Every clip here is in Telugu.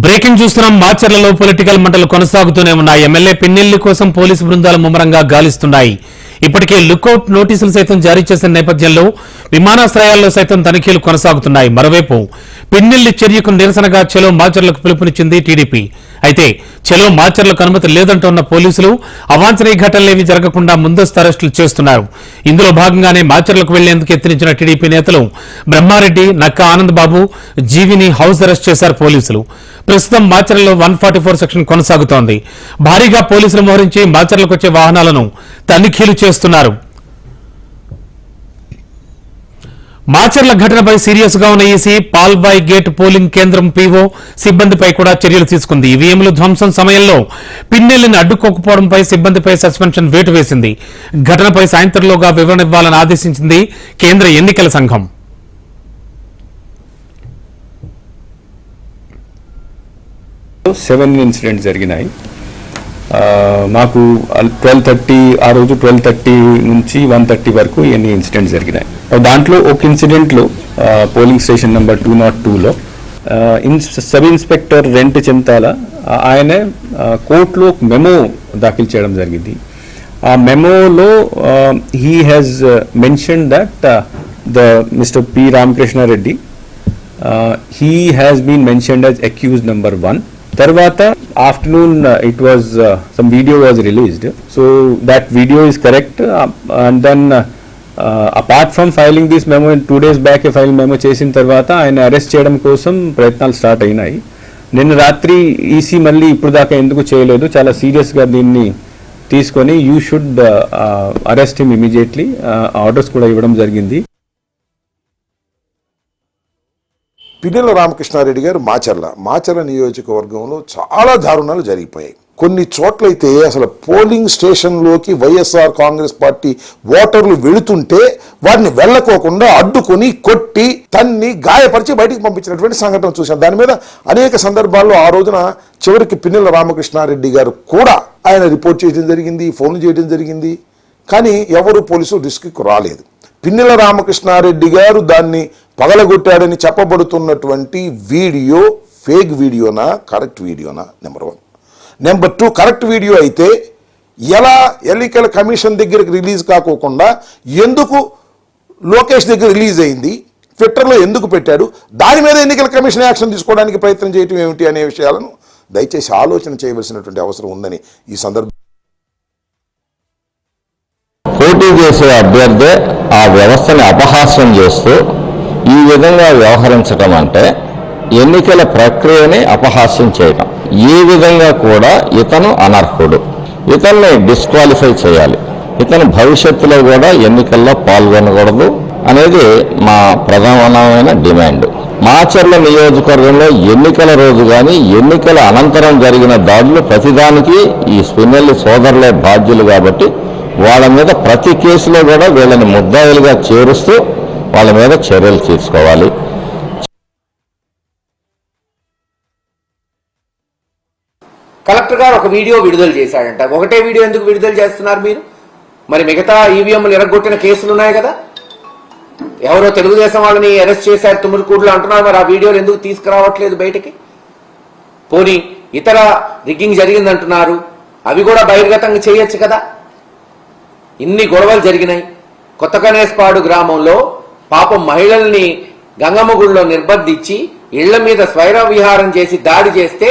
బ్రేకింగ్ చూస్తున్నాం. మాచర్లలో పొలిటికల్ మంటలు కొనసాగుతూనే ఉన్నాయి. ఎమ్మెల్యే పిన్నెల్లి కోసం పోలీసు బృందాలు ముమ్మరంగా గాలిస్తున్నాయి. ఇప్పటికే లుకౌట్ నోటీసులు సైతం జారీ చేసిన నేపథ్యంలో విమానాశ్రయాల్లో సైతం తనిఖీలు కొనసాగుతున్నాయి. మరోవైపు పిన్నెల్లి చర్యకు నిరసనగా చలో మాచర్లకు పిలుపునిచ్చింది టీడీపీ. అయితే చలో మాచర్లకు అనుమతి లేదంటున్న పోలీసులు అవాంఛనీయ ఘటనలేవి జరగకుండా ముందస్తు అరెస్టులు చేస్తున్నారు. ఇందులో భాగంగానే మాచర్లకు వెళ్లేందుకు యత్నించిన టీడీపీ నేతలు బ్రహ్మారెడ్డి, నక్కా ఆనందబాబు, జీవిని హౌస్ అరెస్ట్ చేశారు పోలీసులు. ప్రస్తుతం మాచర్లలో 144 సెక్షన్ కొనసాగుతోంది. భారీగా పోలీసులు మోహరించి మాచర్లకు వచ్చే వాహనాలను తనిఖీలు చేస్తున్నారు. మాచర్ల ఘటనపై సీరియస్ గా ఉన్న ఈసీ పాల్వాయ్ గేట్ పోలింగ్ కేంద్రం పీఓ సిబ్బందిపై కూడా చర్యలు తీసుకుంది. ఈవీఎంలు ధ్వంసం సమయంలో పిన్నెల్లిని అడ్డుకోకపోవడంపై సిబ్బందిపై సస్పెన్షన్ వేటు వేసింది. ఘటనపై సాయంత్రంలోగా వివరణ ఇవ్వాలని ఆదేశించింది కేంద్ర ఎన్నికల సంఘం. సెవెన్ ఇన్సిడెంట్స్ జరిగినాయి. మాకు 12:30 ఆ రోజు 12:30 నుంచి 1:30 వరకు ఎన్ని ఇన్సిడెంట్స్ జరిగినాయి. దాంట్లో ఒక ఇన్సిడెంట్లో పోలింగ్ స్టేషన్ నెంబర్ 202లో సబ్ ఇన్స్పెక్టర్ రెంట్ చింతాల ఆయన కోర్టులో మెమో దాఖలు చేయడం జరిగింది. ఆ మెమోలో he has mention that mister P Ramakrishna Reddy he has been mentioned as accused number 1. తర్వాత afternoon it was some video was released, so that video is correct, and then apart from filing this memo 2 days back a file memo చేసిన తర్వాత ఆయన అరెస్ట్ చేయడం కోసం ప్రయత్నాలు స్టార్ట్ అయినాయి. నిన్న రాత్రి ఈసీ మళ్ళీ ఇప్పుడు దాకా ఎందుకు చేయలేదు, చాలా సీరియస్గా దీన్ని తీసుకొని you should arrest him immediately orders కూడా ఇవ్వడం జరిగింది. పిన్నెల రామకృష్ణారెడ్డి గారు మాచర్ల నియోజకవర్గంలో చాలా దారుణాలు జరిగిపోయాయి. కొన్ని చోట్లయితే అసలు పోలింగ్ స్టేషన్లోకి వైఎస్ఆర్ కాంగ్రెస్ పార్టీ ఓటర్లు వెళుతుంటే వారిని వెళ్ళకోకుండా అడ్డుకొని కొట్టి తన్ని గాయపరిచి బయటికి పంపించినటువంటి సంఘటన చూశాం. దాని మీద అనేక సందర్భాల్లో ఆ రోజున చివరికి పిన్నెల రామకృష్ణారెడ్డి గారు కూడా ఆయన రిపోర్ట్ చేయడం జరిగింది, ఫోన్లు చేయడం జరిగింది. కానీ ఎవరు పోలీసులు రిస్క్కి రాలేదు. పిన్నెల రామకృష్ణారెడ్డి గారు దాన్ని పగలగొట్టాడని చెప్పబడుతున్నటువంటి వీడియో ఫేక్ వీడియోనా కరెక్ట్ వీడియోనా? నెంబర్ 1. నెంబర్ 2, కరెక్ట్ వీడియో అయితే ఎలా ఎన్నికల కమిషన్ దగ్గరికి రిలీజ్ కాకోకుండా ఎందుకు లోకేష్ దగ్గర రిలీజ్ అయింది, ట్విట్టర్లో ఎందుకు పెట్టాడు, దాని మీద ఎన్నికల కమిషన్ యాక్షన్ తీసుకోవడానికి ప్రయత్నం చేయటం ఏమిటి అనే విషయాలను దయచేసి ఆలోచన చేయవలసినటువంటి అవసరం ఉందని ఈ సందర్భం. పోటీ చేసే అభ్యర్థి ఆ వ్యవస్థని అపహాస్యం చేస్తూ ఈ విధంగా వ్యవహరించడం అంటే ఎన్నికల ప్రక్రియని అపహాస్యం చేయడం. ఈ విధంగా కూడా ఇతను అనర్హుడు, ఇతన్ని డిస్క్వాలిఫై చేయాలి, ఇతను భవిష్యత్తులో కూడా ఎన్నికల్లో పాల్గొనకూడదు అనేది మా ప్రధానమైన డిమాండ్. మాచర్ల నియోజకవర్గంలో ఎన్నికల రోజు కానీ ఎన్నికల అనంతరం జరిగిన దాడులు ప్రతిదానికి ఈ పిన్నెల్లి సోదరులే బాధ్యులు కాబట్టి వాళ్ళ మీద ప్రతి కేసులో కూడా వీళ్ళని ముద్దాయిలుగా చేరుస్తూ వాళ్ళ మీద చర్యలు తీసుకోవాలి. కలెక్టర్ గారు ఒక వీడియో విడుదల చేశాడంట. ఒకటే వీడియో ఎందుకు విడుదల చేస్తున్నారు మీరు? మరి మిగతా ఈవీఎంలు ఎరగొట్టిన కేసులు ఉన్నాయి కదా, ఎవరో తెలుగుదేశం వాళ్ళని అరెస్ట్ చేశారు తుమ్మురుకూడులో అంటున్నారు. మరి ఆ వీడియోలు ఎందుకు తీసుకురావట్లేదు బయటికి? పోనీ ఇతర రిగ్గింగ్ జరిగిందంటున్నారు, అవి కూడా బహిర్గతంగా చేయొచ్చు కదా. ఇన్ని గొడవలు జరిగినాయి. కొత్త కనేస్పాడు గ్రామంలో పాపం మహిళల్ని గంగమ్మ గుడిలో నిర్బంధించి ఇళ్ల మీద స్వైర విహారం చేసి దాడి చేస్తే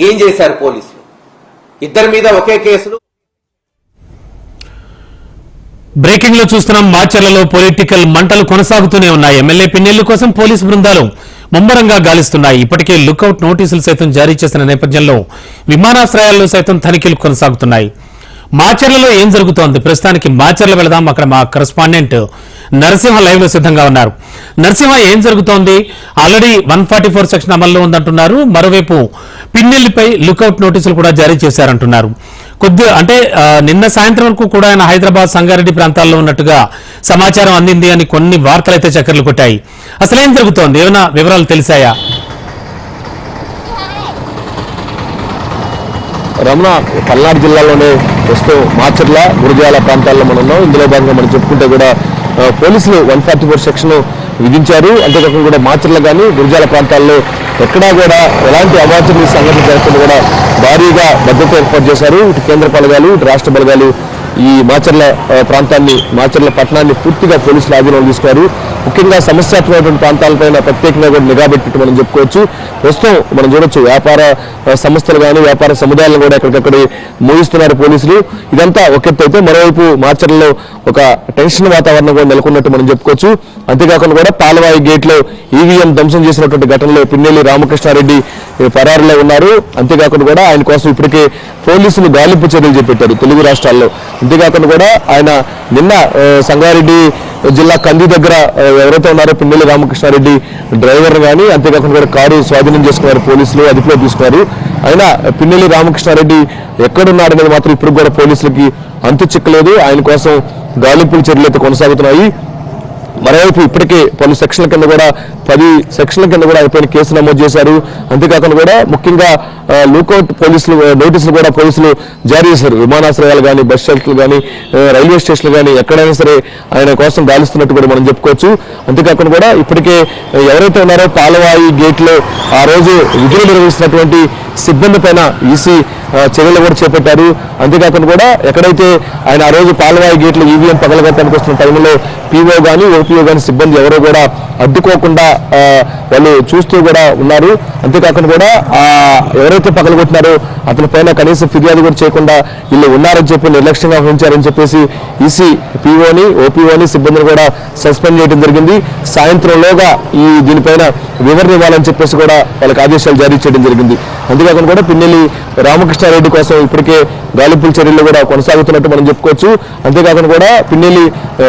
ఏం చేశారు పోలీసులు? ఇద్దరి మీద ఒకే కేసులు. బ్రేకింగ్ లో చూస్తున్నాం. మాచర్లలో పొలిటికల్ మంటలు కొనసాగుతూనే ఉన్నాయి. ఎమ్మెల్యే పిన్నెల్లి కోసం పోలీసు బృందాలు ముమ్మరంగా గాలిస్తున్నాయి. ఇప్పటికే లుకౌట్ నోటీసులు సైతం జారీ చేసిన నేపథ్యంలో విమానాశ్రయాల్లో సైతం తనిఖీలు కొనసాగుతున్నాయి. మాచర్లలో ఏం జరుగుతోంది? ప్రస్తుతానికి మాచర్ల వెళదాం. అక్కడ మా కరెస్పాండెంట్ నరసింహ లైవ్ లో సిద్ధంగా ఉన్నారు. నరసింహ, ఏం జరుగుతోంది? ఆల్రెడీ 144 సెక్షన్ అమల్లో ఉందంటున్నారు. మరోవైపు పిన్నెల్లిపై లుకౌట్ నోటీసులు కూడా జారీ చేశారంటున్నారు. నిన్న సాయంత్రం వరకు కూడా ఆయన హైదరాబాద్, సంగారెడ్డి ప్రాంతాల్లో ఉన్నట్టుగా సమాచారం అందింది అని కొన్ని వార్తలు అయితే చక్కర్లు కొట్టాయి. అసలేం జరుగుతోంది? ఏమైనా వివరాలు తెలిసాయా? రమణ, పల్నాడు జిల్లాలోనే వస్తూ మాచర్ల, గురజాల ప్రాంతాల్లో మనం ఉన్నాం. ఇందులో భాగంగా మనం చెప్పుకుంటే కూడా పోలీసులు 144 సెక్షన్ విధించారు. అంతేకాకుండా కూడా మాచర్ల కానీ గురజాల ప్రాంతాల్లో ఎక్కడా కూడా ఎలాంటి అవాంఛనీయ సంఘటన జరగకుండా కూడా భారీగా భద్రత ఏర్పాటు చేశారు. ఇటు కేంద్ర బలగాలు ఇటు రాష్ట్ర బలగాలు ఈ మాచర్ల ప్రాంతాన్ని మాచర్ల పట్టణాన్ని పూర్తిగా పోలీసులు ఆధీనంలో తీసుకున్నారు. ముఖ్యంగా సమస్యాత్మకమైన ప్రాంతాలపైన ప్రత్యేకంగా కూడా నిఘా పెట్టినట్టు మనం చెప్పుకోవచ్చు. ప్రస్తుతం మనం చూడొచ్చు వ్యాపార సంస్థలు కానీ వ్యాపార సముదాయాలను కూడా ఎక్కడికక్కడ మోగిస్తున్నారు పోలీసులు. ఇదంతా ఒక ఎత్తు అయితే మరోవైపు మాచర్లలో ఒక టెన్షన్ వాతావరణం కూడా నెలకొన్నట్టు మనం చెప్పుకోవచ్చు. అంతేకాకుండా కూడా పాలవాయి గేట్లో ఈవీఎం ధ్వంసం చేసినటువంటి ఘటనలో పిన్నెల్లి రామకృష్ణారెడ్డి పరారులో ఉన్నారు. అంతేకాకుండా కూడా ఆయన కోసం ఇప్పటికే పోలీసులు గాలింపు చర్యలు చేపట్టారు తెలుగు రాష్ట్రాల్లో. అంతేకాకుండా కూడా ఆయన నిన్న సంగారెడ్డి జిల్లా కంది దగ్గర ఎవరైతే ఉన్నారో పిన్నెల్లి రామకృష్ణారెడ్డి డ్రైవర్ కానీ అంతేకాకుండా కూడా కారు స్వాధీనం చేసుకున్నారు పోలీసులు, అదుపులో తీసుకున్నారు. అయినా పిన్నెల్లి రామకృష్ణారెడ్డి ఎక్కడున్నాడనేది మాత్రం ఇప్పుడు కూడా పోలీసులకి అంతు చిక్కలేదు. ఆయన కోసం గాలింపుల చర్యలు అయితే కొనసాగుతున్నాయి. మరోవైపు ఇప్పటికే పలు సెక్షన్ల కింద కూడా 10 సెక్షన్ల కింద కూడా అయిపోయిన కేసు నమోదు చేశారు. అంతేకాకుండా కూడా ముఖ్యంగా లూకౌట్ పోలీసులు నోటీసులు కూడా పోలీసులు జారీ చేశారు. విమానాశ్రయాలు కానీ బస్ షెల్టర్లు కానీ రైల్వే స్టేషన్లు కానీ ఎక్కడైనా సరే ఆయన కోసం గాలిస్తున్నట్టు కూడా మనం చెప్పుకోవచ్చు. అంతేకాకుండా కూడా ఇప్పటికే ఎవరైతే ఉన్నారో పాలవాయి గేట్లో ఆ రోజు విధులు నిర్వహిస్తున్నటువంటి సిబ్బంది పైన ఈసీ చర్యలు కూడా చేపట్టారు. అంతేకాకుండా కూడా ఎక్కడైతే ఆయన ఆ రోజు పాలవాయి గేట్లు ఈవీఎం పగలగొట్టడానికి వస్తున్న టైంలో పీఓ కానీ ఓపీఓ కానీ సిబ్బంది ఎవరో కూడా అడ్డుకోకుండా వాళ్ళు చూస్తూ కూడా ఉన్నారు. అంతేకాకుండా కూడా ఎవరైతే పగలగొట్టినారో అతని పైన కనీసం ఫిర్యాదు కూడా చేయకుండా వీళ్ళు ఉన్నారని చెప్పి నిర్లక్ష్యంగా వహించారని చెప్పేసి ఈసీ పీఓని ఓపీఓని సిబ్బందిని కూడా సస్పెండ్ చేయడం జరిగింది. సాయంత్రంలోగా దీనిపైన వివరణ ఇవ్వాలని చెప్పేసి కూడా వాళ్ళకి ఆదేశాలు జారీ చేయడం జరిగింది. అంతేకాకుండా కూడా పిన్నెల్లి రామకృష్ణారెడ్డి కోసం ఇప్పటికే గాలింపుల చర్యలు కూడా కొనసాగుతున్నట్టు మనం చెప్పుకోవచ్చు. అంతేకాకుండా కూడా పిన్నెల్లి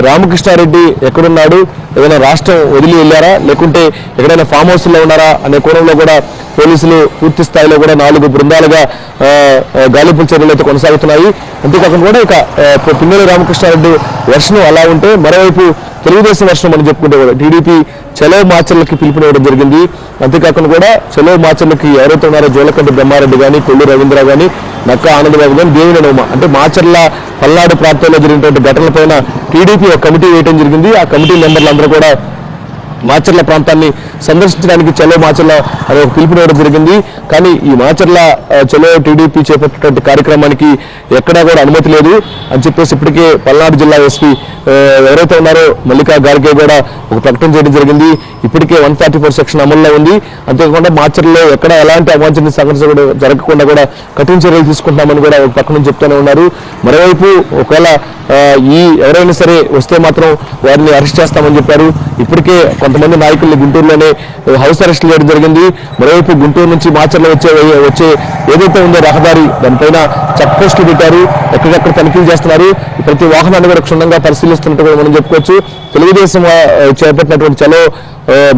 రామకృష్ణారెడ్డి ఎక్కడున్నాడు, ఏదైనా రాష్ట్రం వదిలి వెళ్ళారా లేకుంటే ఎక్కడైనా ఫామ్ హౌస్లో ఉన్నారా అనే కోణంలో కూడా పోలీసులు పూర్తి స్థాయిలో కూడా 4 బృందాలుగా గాలింపుల చర్యలు అయితే కొనసాగుతున్నాయి. అంతేకాకుండా కూడా ఇక పిన్నెల్లి రామకృష్ణారెడ్డి వర్షం అలా ఉంటే మరోవైపు తెలుగుదేశం వర్షం మనం చెప్పుకుంటే కూడా టీడీపీ చలో మాచర్లకి పిలుపునివ్వడం జరిగింది. అంతేకాకుండా కూడా చలో మాచర్లకి ఎవరైతే ఉన్నారో జోలకంటి బ్రహ్మారెడ్డి కానీ కొల్లు రవీంద్ర కానీ నక్క ఆనందబాబు కానీ దేవినేని ఉమ అంటే మాచర్ల పల్నాడు ప్రాంతంలో జరిగినటువంటి ఘటనలపైన టీడీపీ ఒక కమిటీ వేయడం జరిగింది. ఆ కమిటీ మెంబర్లు అందరూ కూడా మాచర్ల ప్రాంతాన్ని సందర్శించడానికి చలో మాచర్ల అనే ఒక పిలుపునివ్వడం జరిగింది. కానీ ఈ మాచర్ల చలో టీడీపీ చేపట్టినటువంటి కార్యక్రమానికి ఎక్కడా కూడా అనుమతి లేదు అని చెప్పేసి ఇప్పటికే పల్నాడు జిల్లా ఎస్పీ ఎవరైతే ఉన్నారో మల్లికా గార్గే కూడా ఒక ప్రకటన చేయడం జరిగింది. ఇప్పటికే 144 సెక్షన్ అమల్లో ఉంది. అంతేకాకుండా మాచర్లలో ఎక్కడ ఎలాంటి అవాంఛనీయ సంఘటన కూడా జరగకుండా కూడా కఠిన చర్యలు తీసుకుంటున్నామని కూడా ఒక పక్క నుంచి చెప్తూనే ఉన్నారు. మరోవైపు ఒకవేళ ఎవరైనా సరే వస్తే మాత్రం వారిని అరెస్ట్ చేస్తామని చెప్పారు. ఇప్పటికే కొంతమంది నాయకుల్ని గుంటూరులోనే హౌస్ అరెస్ట్ చేయడం జరిగింది. మరోవైపు గుంటూరు నుంచి మాచర్ల వచ్చే ఏదైతే ఉందో రహదారి దానిపైన చెక్ పోస్టులు పెట్టారు. ఎక్కడెక్కడ తనిఖీలు చేస్తున్నారు. ప్రతి వాహనాన్ని కూడా క్షుణ్ణంగా పరిశీలిస్తున్నట్టు కూడా మనం చెప్పుకోవచ్చు. తెలుగుదేశం చేపట్టినటువంటి చలో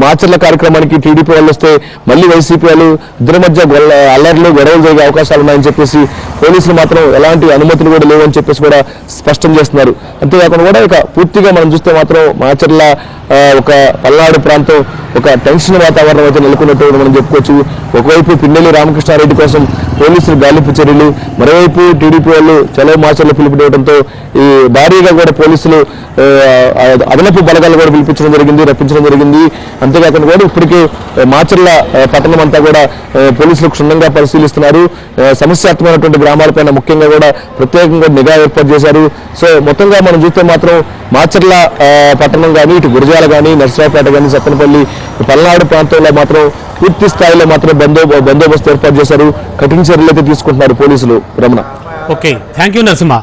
మాచర్ల కార్యక్రమానికి టీడీపీ వాళ్ళు వస్తే మళ్ళీ వైసీపీ వాళ్ళు ఇద్దరి మధ్య అల్లర్లు గొడవలు జరిగే అవకాశాలు ఉన్నాయని చెప్పేసి పోలీసులు మాత్రం ఎలాంటి అనుమతులు కూడా లేవని చెప్పేసి కూడా స్పష్టం చేస్తున్నారు. అంతేకాకుండా కూడా ఇక పూర్తిగా మనం చూస్తే మాత్రం మాచర్ల ఒక పల్నాడు ప్రాంతం ఒక టెన్షన్ వాతావరణం అయితే నెలకొన్నట్టు మనం చెప్పుకోవచ్చు. ఒకవైపు పిన్నెల్లి రామకృష్ణారెడ్డి కోసం పోలీసులు గాలింపు చర్యలు, మరోవైపు టీడీపీ వాళ్ళు చలో మాచర్లు పిలుపునివ్వడంతో ఈ భారీగా కూడా పోలీసులు అదనపు బలగాలు కూడా పిలిపించడం జరిగింది, రప్పించడం జరిగింది. అంతేకాకుండా కూడా ఇప్పటికే మాచర్ల పట్టణం అంతా కూడా పోలీసులు క్షుణ్ణంగా పరిశీలిస్తున్నారు. సమస్యాత్మకమైనటువంటి గ్రామాలపైన ముఖ్యంగా కూడా ప్రత్యేకంగా నిఘా ఏర్పాటు చేశారు. సో మొత్తంగా మనం చూస్తే మాత్రం మాచర్ల పట్టణం కానీ ఇటు గురజాల కానీ నర్సరావుపేట కానీ సత్తెనపల్లి పల్నాడు ప్రాంతంలో మాత్రం పూర్తి స్థాయిలో మాత్రం బందోబస్తు ఏర్పాటు చేశారు. కఠిన చర్యలు అయితే తీసుకుంటున్నారు పోలీసులు. Ramana. Okay, thank you Narasimha.